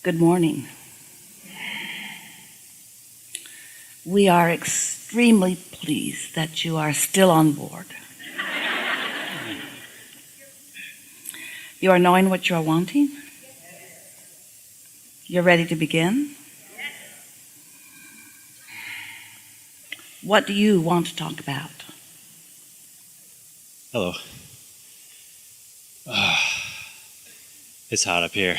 Good morning. We are extremely pleased that you are still on board. You are knowing what you are wanting? You're ready to begin? What do you want to talk about? Hello. It's hot up here.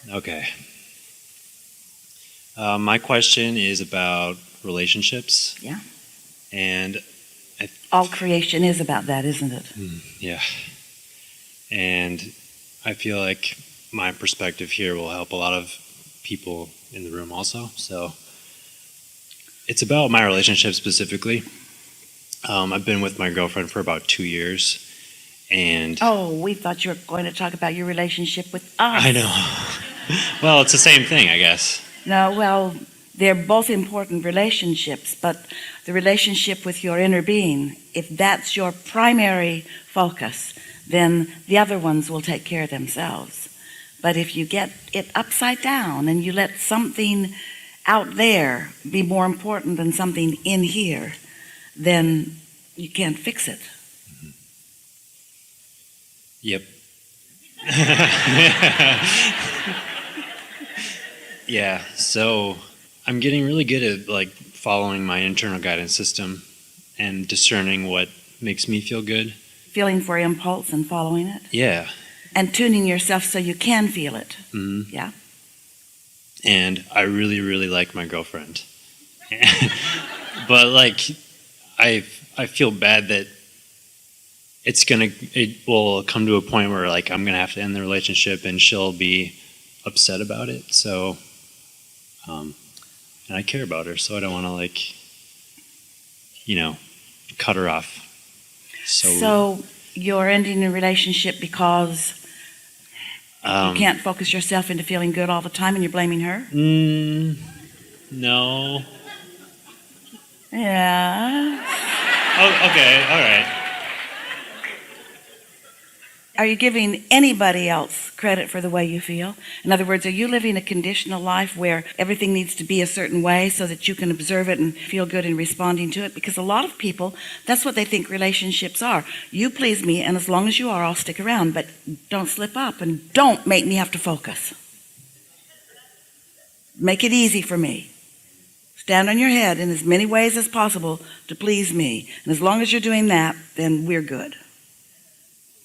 Okay. My question is about relationships. Yeah. And all creation is about that, isn't it? Yeah. And I feel like my perspective here will help a lot of people in the room also. So it's about my relationship specifically. I've been with my girlfriend for about 2 years. And we thought you were going to talk about your relationship with us. I know. Well, it's the same thing, I guess. No, well, they're both important relationships, but the relationship with your inner being, if that's your primary focus, then the other ones will take care of themselves. But if you get it upside down and you let something out there be more important than something in here, then you can't fix it. Yep. Yeah, so I'm getting really good at following my internal guidance system and discerning what makes me feel good. Feeling for impulse and following it? Yeah. And tuning yourself so you can feel it. Mm-hmm. Yeah. And I really, really like my girlfriend. But I feel bad that it will come to a point where I'm gonna have to end the relationship and she'll be upset about it. So, and I care about her, so I don't want to cut her off. So you're ending a relationship because you can't focus yourself into feeling good all the time, and you're blaming her? No. Yeah. Oh, okay, all right. Are you giving anybody else credit for the way you feel? In other words, are you living a conditional life where everything needs to be a certain way so that you can observe it and feel good in responding to it? Because a lot of people, that's what they think relationships are. You please me, and as long as you are, I'll stick around, but don't slip up and don't make me have to focus. Make it easy for me. Stand on your head in as many ways as possible to please me. And as long as you're doing that, then we're good.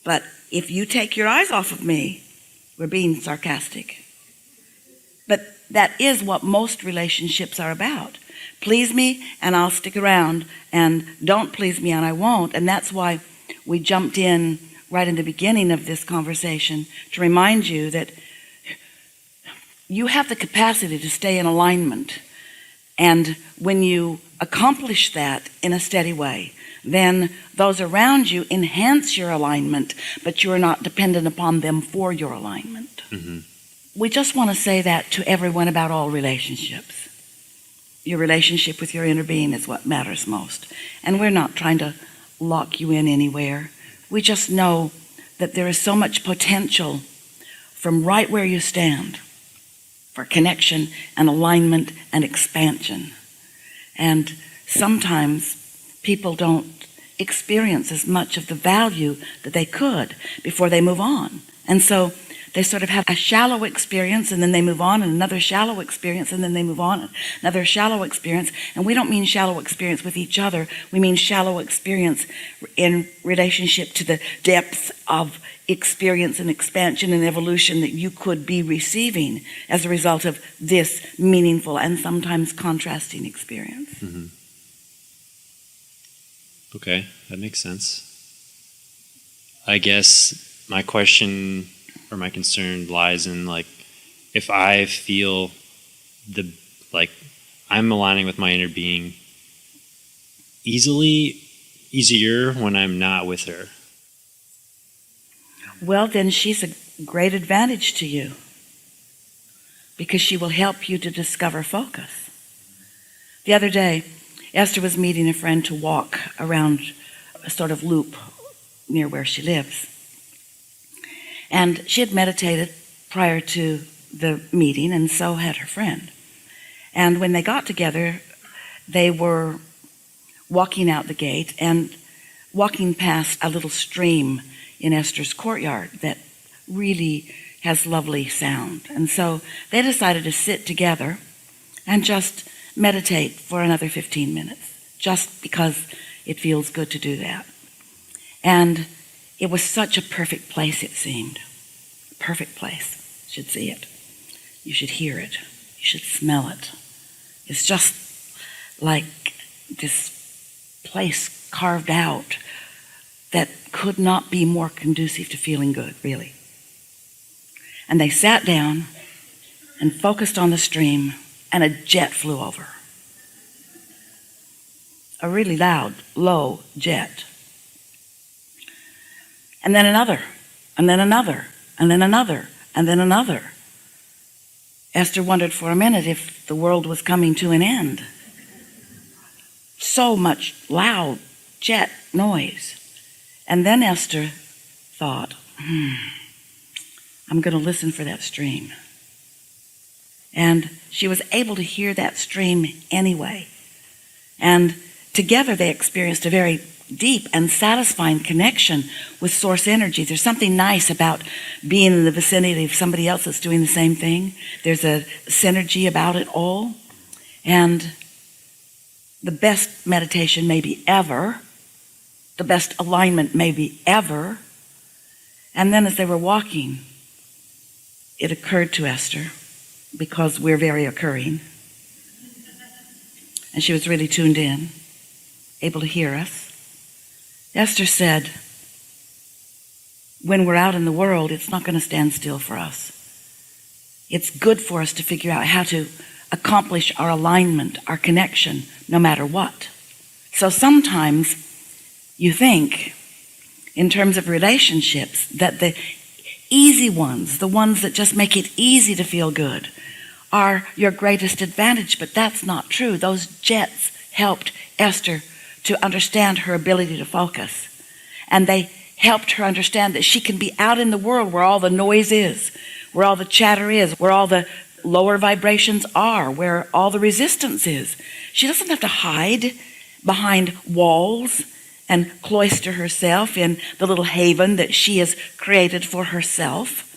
But if you take your eyes off of me, we're being sarcastic. But that is what most relationships are about. Please me and I'll stick around, and don't please me and I won't. And that's why we jumped in right in the beginning of this conversation to remind you that you have the capacity to stay in alignment. And when you accomplish that in a steady way, then those around you enhance your alignment, but you are not dependent upon them for your alignment. Mm-hmm. We just want to say that to everyone about all relationships. Your relationship with your inner being is what matters most. And we're not trying to lock you in anywhere. We just know that there is so much potential from right where you stand for connection and alignment and expansion. And sometimes people don't experience as much of the value that they could before they move on. And so they sort of have a shallow experience, and then they move on, and another shallow experience, and then they move on, another shallow experience. And we don't mean shallow experience with each other. We mean shallow experience in relationship to the depth of experience and expansion and evolution that you could be receiving as a result of this meaningful and sometimes contrasting experience. Mm-hmm. Okay, that makes sense. I guess my question or my concern lies in if I feel I'm aligning with my inner being easier when I'm not with her. Well, then she's a great advantage to you because she will help you to discover focus. The other day, Esther was meeting a friend to walk around a sort of loop near where she lives. And she had meditated prior to the meeting, and so had her friend. And when they got together, they were walking out the gate and walking past a little stream in Esther's courtyard that really has lovely sound. And so they decided to sit together and just meditate for another 15 minutes, just because it feels good to do that. And it was such a perfect place, it seemed. Perfect place. You should see it. You should hear it. You should smell it. It's just like this place carved out that could not be more conducive to feeling good, really. And they sat down and focused on the stream, and a jet flew over. A really loud, low jet. And then another, and then another, and then another, and then another. Esther wondered for a minute if the world was coming to an end. So much loud jet noise. And then Esther thought, I'm going to listen for that stream. And she was able to hear that stream anyway. And together they experienced a very deep and satisfying connection with source energy. There's something nice about being in the vicinity of somebody else that's doing the same thing. There's a synergy about it all. And the best meditation maybe ever, the best alignment maybe ever. And then as they were walking, it occurred to Esther, because we're very occurring, and she was really tuned in, able to hear us. Esther said, when we're out in the world, it's not going to stand still for us. It's good for us to figure out how to accomplish our alignment, our connection, no matter what. So sometimes you think, in terms of relationships, that the easy ones, the ones that just make it easy to feel good, are your greatest advantage, but that's not true. Those jets helped Esther to understand her ability to focus. And they helped her understand that she can be out in the world where all the noise is, where all the chatter is, where all the lower vibrations are, where all the resistance is. She doesn't have to hide behind walls and cloister herself in the little haven that she has created for herself.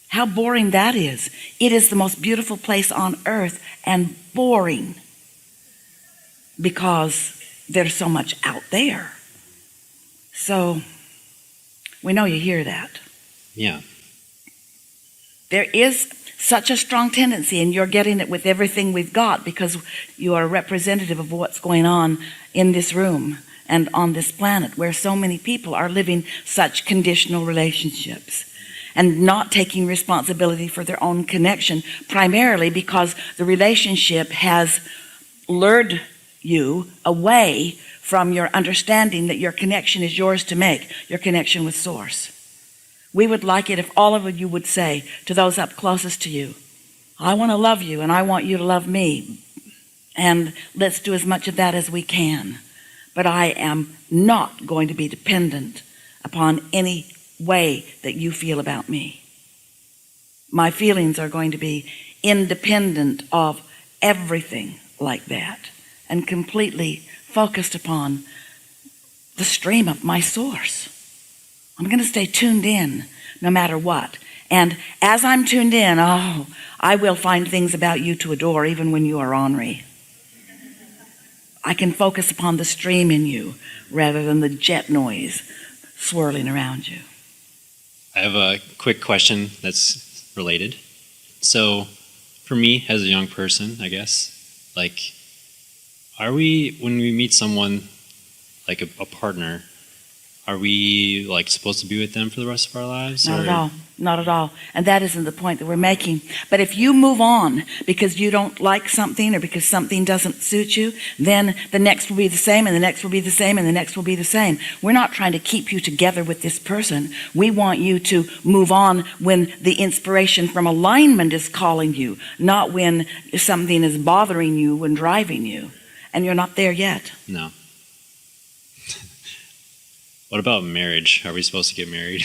How boring that is. It is the most beautiful place on earth, and boring because there's so much out there. So we know you hear that. Yeah. There is such a strong tendency, and you're getting it with everything we've got, because you are a representative of what's going on in this room and on this planet, where so many people are living such conditional relationships and not taking responsibility for their own connection, primarily because the relationship has lured you away from your understanding that your connection is yours to make, your connection with Source. We would like it if all of you would say to those up closest to you, I want to love you and I want you to love me, and let's do as much of that as we can. But I am not going to be dependent upon any way that you feel about me. My feelings are going to be independent of everything like that, and completely focused upon the stream of my Source. I'm going to stay tuned in no matter what. And as I'm tuned in, I will find things about you to adore, even when you are ornery. I can focus upon the stream in you rather than the jet noise swirling around you. I have a quick question that's related. So for me, as a young person, I guess, like, are we, when we meet someone, like a partner, are we like supposed to be with them for the rest of our lives? Not at all. Not at all. And that isn't the point that we're making. But if you move on because you don't like something, or because something doesn't suit you, then the next will be the same, and the next will be the same, and the next will be the same. We're not trying to keep you together with this person. We want you to move on when the inspiration from alignment is calling you, not when something is bothering you and driving you. And you're not there yet. No. What about marriage? Are we supposed to get married?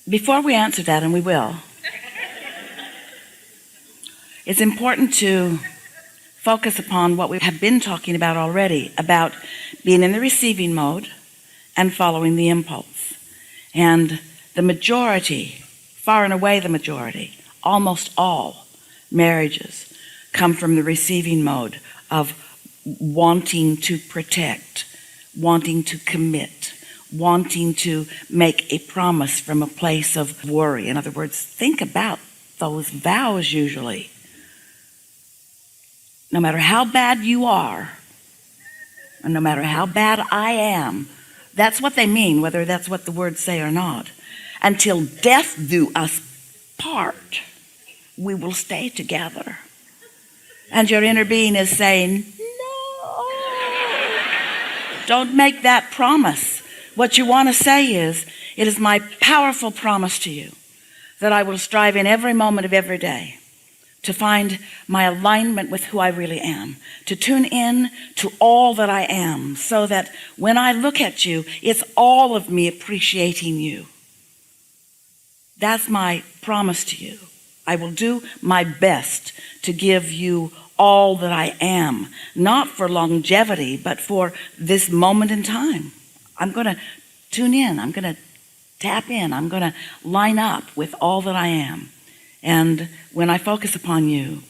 Before we answer that, and we will, it's important to focus upon what we have been talking about already, about being in the receiving mode and following the impulse. And the majority, far and away the majority, almost all marriages come from the receiving mode of wanting to protect, wanting to commit, wanting to make a promise from a place of worry. In other words, think about those vows usually. No matter how bad you are, and no matter how bad I am, that's what they mean, whether that's what the words say or not. Until death do us part, we will stay together. And your inner being is saying, no, don't make that promise. What you want to say is, it is my powerful promise to you that I will strive in every moment of every day to find my alignment with who I really am, to tune in to all that I am, so that when I look at you, it's all of me appreciating you. That's my promise to you. I will do my best to give you all that I am, not for longevity, but for this moment in time. I'm going to tune in. I'm going to tap in. I'm going to line up with all that I am. And when I focus upon you,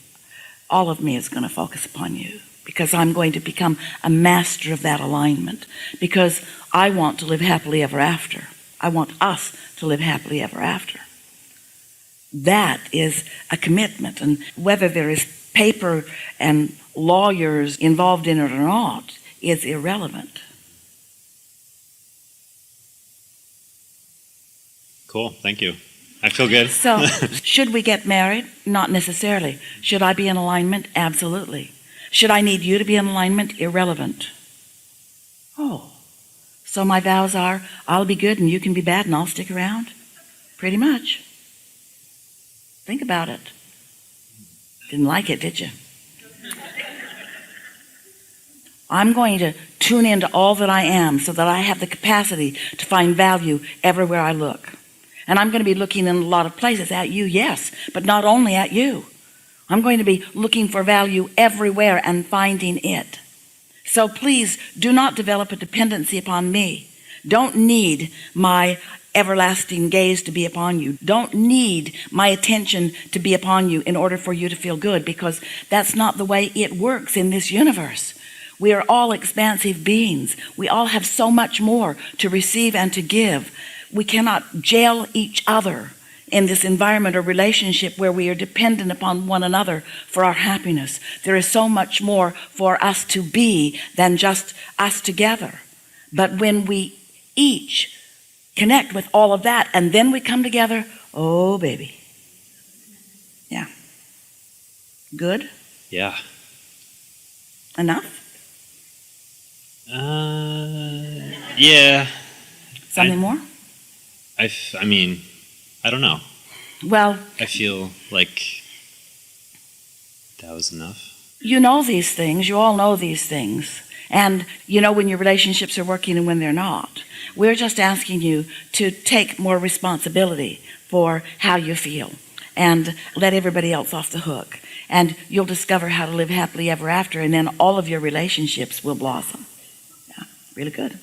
all of me is going to focus upon you, because I'm going to become a master of that alignment, because I want to live happily ever after. I want us to live happily ever after. That is a commitment, and whether there is paper and lawyers involved in it or not is irrelevant. Cool, thank you. I feel good. So, should we get married? Not necessarily. Should I be in alignment? Absolutely. Should I need you to be in alignment? Irrelevant. Oh, so my vows are, I'll be good and you can be bad and I'll stick around? Pretty much. Think about it. Didn't like it, did you? I'm going to tune into all that I am so that I have the capacity to find value everywhere I look. And I'm going to be looking in a lot of places at you, yes, but not only at you. I'm going to be looking for value everywhere and finding it. So please do not develop a dependency upon me. Don't need my everlasting gaze to be upon you. Don't need my attention to be upon you in order for you to feel good, because that's not the way it works in this universe. We are all expansive beings. We all have so much more to receive and to give. We cannot jail each other in this environment or relationship where we are dependent upon one another for our happiness. There is so much more for us to be than just us together. But when we each connect with all of that and then we come together, oh baby. Yeah. Good? Yeah. Enough? Yeah. Something more? I mean, I don't know. Well, I feel like that was enough. You know these things. You all know these things. And you know when your relationships are working and when they're not. We're just asking you to take more responsibility for how you feel and let everybody else off the hook. And you'll discover how to live happily ever after, and then all of your relationships will blossom. Yeah, really good.